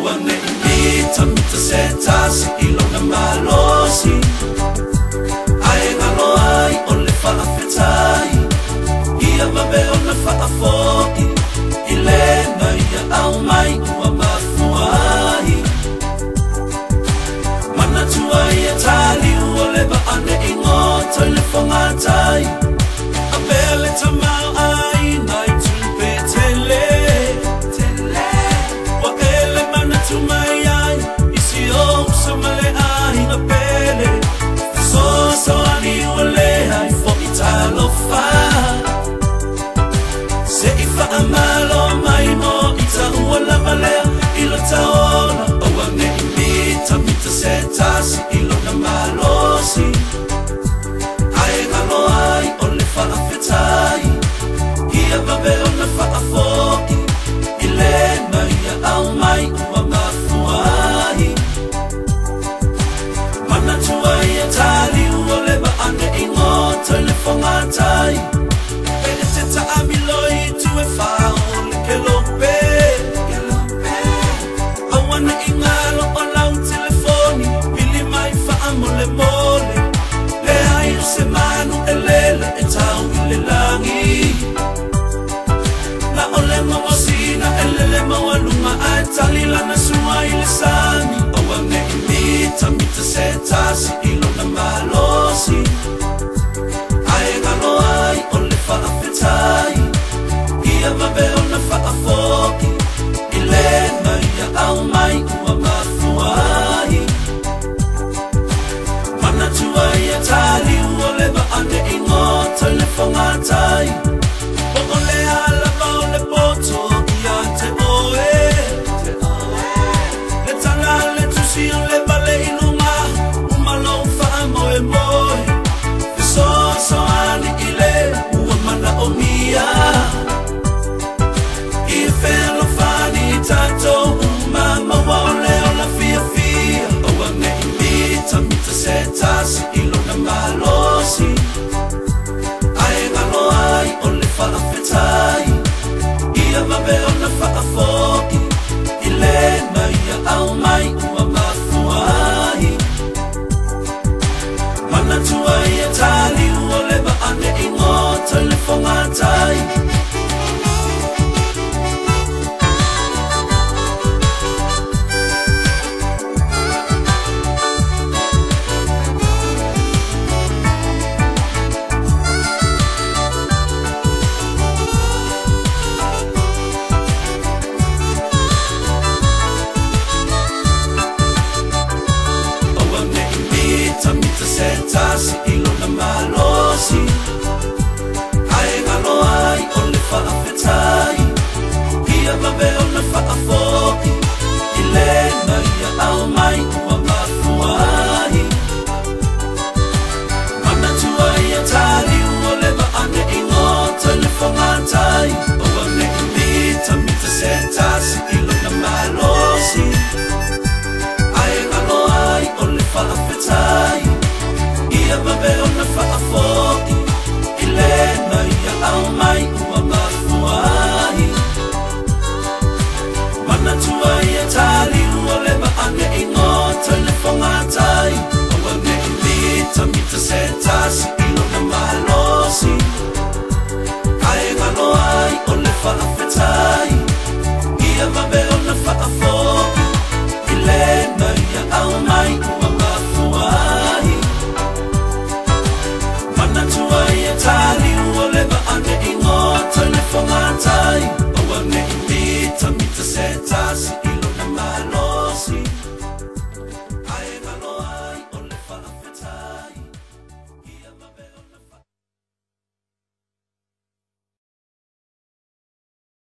Awane imita mita setasi ilo na malosi Ae ngalo ai ole whaafetai Ia mabe ona whaafoi Ilena ia au mai ua mafuai Mana tua ia tali uole ba ane ingoto ile whangatai Abele tamau ai nai tupe tele Wa ele mana tumai ai isi o samale ai na pele So ani uole ai fo italo fa Se ifa amalo mai mo ita uola malea ilo taona Awane imita mita setasi ilo na malosi Ae ngalo ai ole whaafetai Ia mabe ona whaafoi Ilena ia au mai ua mafuai Mana tua ia tali uole ba ane ingoto ile whangatai Ele te taamiloi tue whao le ke lope Awana ingalo o lau telefoni Pili mai wha mole mole Le ai o se manu e lele e tau i le langi Na ole mawasina e lele mawalunga a tali lana sua i le sami Awane imita mita setasi